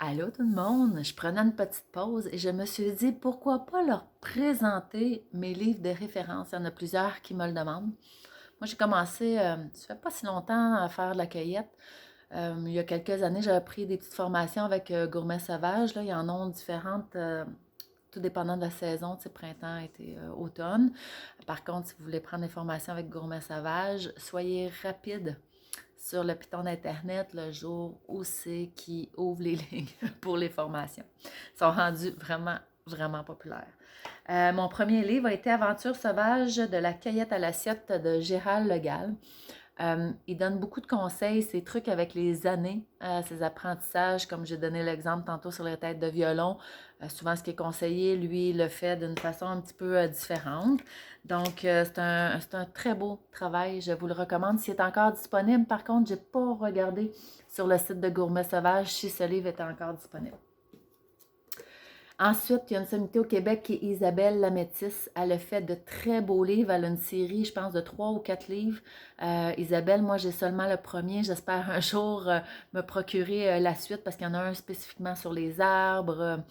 Allô tout le monde, je prenais une petite pause et je me suis dit pourquoi pas leur présenter mes livres de référence. Il y en a plusieurs qui me le demandent. Moi, j'ai commencé, ça fait pas si longtemps à faire de la cueillette. Il y a quelques années, j'avais pris des petites formations avec Gourmet Sauvage. Là, il y en a différentes, tout dépendant de la saison, tu sais, printemps, été, automne. Par contre, si vous voulez prendre des formations avec Gourmet Sauvage, soyez rapide sur le piton d'Internet le jour où c'est qui ouvre les lignes pour les formations. Ils sont rendus vraiment, vraiment populaires. Mon premier livre a été Aventures sauvages de la cueillette à l'assiette de Gérald Legal. Il donne beaucoup de conseils, ses trucs avec les années, ses apprentissages, comme j'ai donné l'exemple tantôt sur les têtes de violon. Souvent, ce qui est conseillé, lui, il le fait d'une façon un petit peu différente. Donc, c'est un très beau travail. Je vous le recommande. S'il est encore disponible, par contre, je n'ai pas regardé sur le site de Gourmet Sauvage si ce livre était encore disponible. Ensuite, il y a une sommité au Québec qui est Isabelle la Métisse. Elle a fait de très beaux livres. Elle a une série, je pense, de 3 ou 4 livres. Isabelle, moi, j'ai seulement le premier. J'espère un jour me procurer la suite parce qu'il y en a un spécifiquement sur les arbres,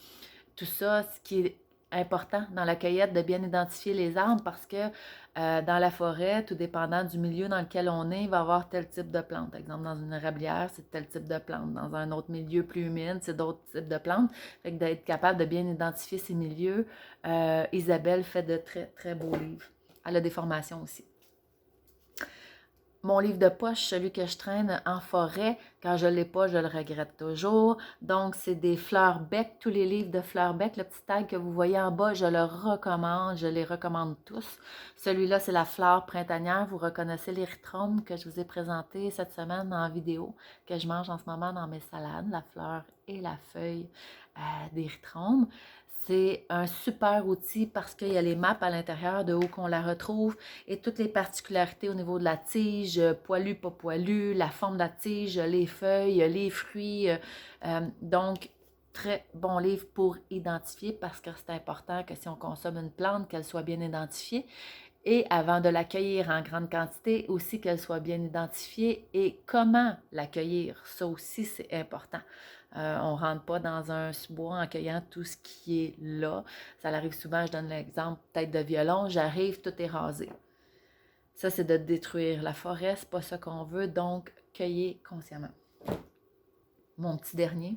tout ça, ce qui est important dans la cueillette, de bien identifier les arbres parce que dans la forêt, tout dépendant du milieu dans lequel on est, il va y avoir tel type de plante. Par exemple, dans une érablière, c'est tel type de plante. Dans un autre milieu plus humide, c'est d'autres types de plantes. Fait que d'être capable de bien identifier ces milieux, Isabelle fait de très, très beaux livres. Elle a des formations aussi. Mon livre de poche, celui que je traîne en forêt, quand je ne l'ai pas, je le regrette toujours. Donc, c'est des fleurs bec, tous les livres de fleurs bec. Le petit tag que vous voyez en bas, je le recommande, je les recommande tous. Celui-là, c'est la fleur printanière. Vous reconnaissez l'érythrome que je vous ai présenté cette semaine en vidéo, que je mange en ce moment dans mes salades, la fleur et la feuille d'érythrome. C'est un super outil parce qu'il y a les maps à l'intérieur de où qu'on la retrouve et toutes les particularités au niveau de la tige, poilu, pas poilu, la forme de la tige, les feuilles, les fruits. Donc, très bon livre pour identifier parce que c'est important que si on consomme une plante, qu'elle soit bien identifiée. Et avant de l'accueillir en grande quantité, aussi qu'elle soit bien identifiée et comment l'accueillir. Ça aussi, c'est important. On ne rentre pas dans un sous-bois en cueillant tout ce qui est là. Ça arrive souvent, je donne l'exemple, tête de violon, j'arrive, tout est rasé. Ça, c'est de détruire la forêt, c'est pas ça qu'on veut, donc cueillir consciemment. Mon petit dernier,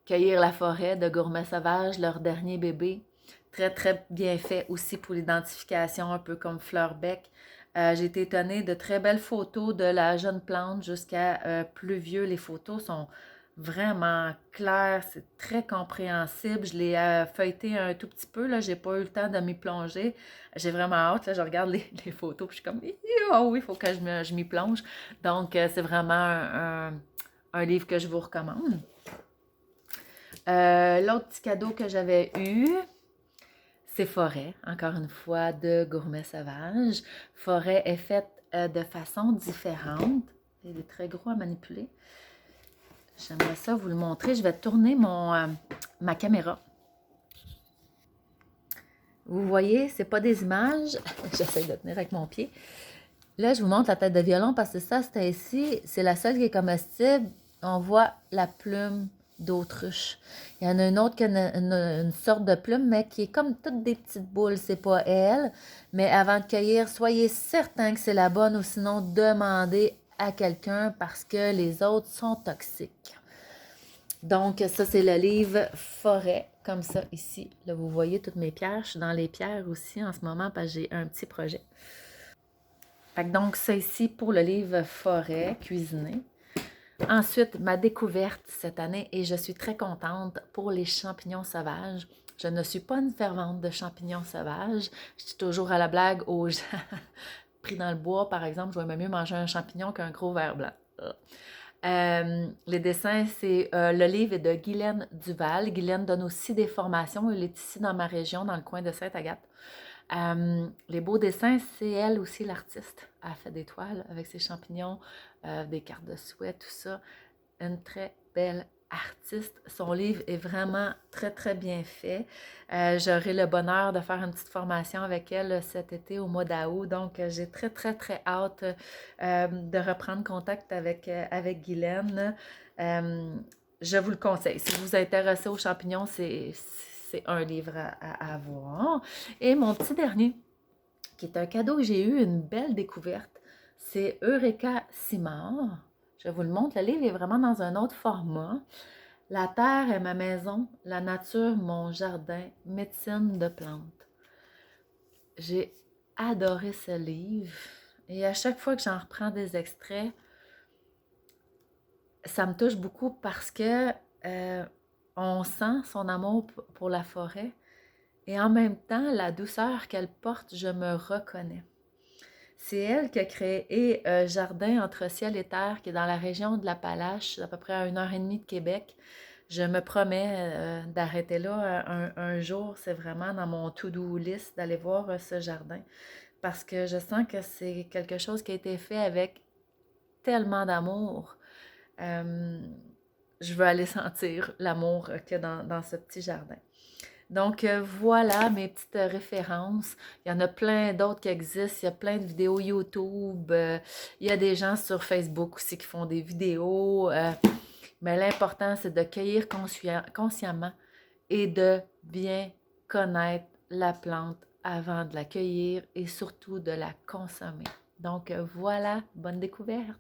Cueillir la forêt de Gourmet Sauvage, leur dernier bébé. Très, très bien fait aussi pour l'identification, un peu comme Fleur Bec. J'ai été étonnée de très belles photos de la jeune plante jusqu'à plus vieux. Les photos sont vraiment claires, c'est très compréhensible. Je l'ai feuilleté un tout petit peu, là, j'ai pas eu le temps de m'y plonger. J'ai vraiment hâte, là, je regarde les photos, puis je suis comme, oh oui, il faut que je m'y plonge. Donc, c'est vraiment un livre que je vous recommande. L'autre petit cadeau que j'avais eu, c'est Forêt, encore une fois, de Gourmet Sauvage. Forêt est faite de façon différente. Il est très gros à manipuler. J'aimerais ça vous le montrer. Je vais tourner ma caméra. Vous voyez, c'est pas des images. J'essaie de tenir avec mon pied. Là, je vous montre la tête de violon parce que ça, c'est ici. C'est la seule qui est comestible. On voit la plume d'autruche. Il y en a une autre qui a une sorte de plume, mais qui est comme toutes des petites boules. C'est pas elle. Mais avant de cueillir, soyez certain que c'est la bonne ou sinon demandez à quelqu'un parce que les autres sont toxiques. Donc, ça, c'est le livre Forêt, comme ça, ici. Là, vous voyez toutes mes pierres. Je suis dans les pierres aussi en ce moment parce que j'ai un petit projet. Fait que donc, ça ici pour le livre Forêt, cuisiner. Ensuite, ma découverte cette année, et je suis très contente pour les champignons sauvages. Je ne suis pas une fervente de champignons sauvages. Je dis toujours à la blague aux gens pris dans le bois, par exemple, je vais mieux manger un champignon qu'un gros ver blanc. Les dessins, c'est le livre est de Guylaine Duval. Guylaine donne aussi des formations. Elle est ici dans ma région, dans le coin de Sainte-Agathe. Les beaux dessins, c'est elle aussi l'artiste. Elle fait des toiles avec ses champignons, des cartes de souhait, tout ça. Une très belle artiste. Son livre est vraiment très, très bien fait. J'aurai le bonheur de faire une petite formation avec elle cet été au mois d'août. Donc, j'ai très, très, très hâte de reprendre contact avec Guylaine. je vous le conseille. Si vous vous intéressez aux champignons, c'est un livre à avoir. Et mon petit dernier, qui est un cadeau que j'ai eu, une belle découverte, c'est Eureka Simard. Je vous le montre, le livre est vraiment dans un autre format. La terre est ma maison, la nature mon jardin, médecine de plantes. J'ai adoré ce livre et à chaque fois que j'en reprends des extraits, ça me touche beaucoup parce que on sent son amour pour la forêt et en même temps, la douceur qu'elle porte, je me reconnais. C'est elle qui a créé Jardin entre ciel et terre, qui est dans la région de l'Appalache, à peu près à 1 heure et demie de Québec. Je me promets d'arrêter là un jour. C'est vraiment dans mon to-do list d'aller voir ce jardin parce que je sens que c'est quelque chose qui a été fait avec tellement d'amour. Je veux aller sentir l'amour qu'il y a dans ce petit jardin. Donc, voilà mes petites références. Il y en a plein d'autres qui existent. Il y a plein de vidéos YouTube. Il y a des gens sur Facebook aussi qui font des vidéos. Mais l'important, c'est de cueillir consciemment et de bien connaître la plante avant de la cueillir et surtout de la consommer. Donc, voilà, bonne découverte!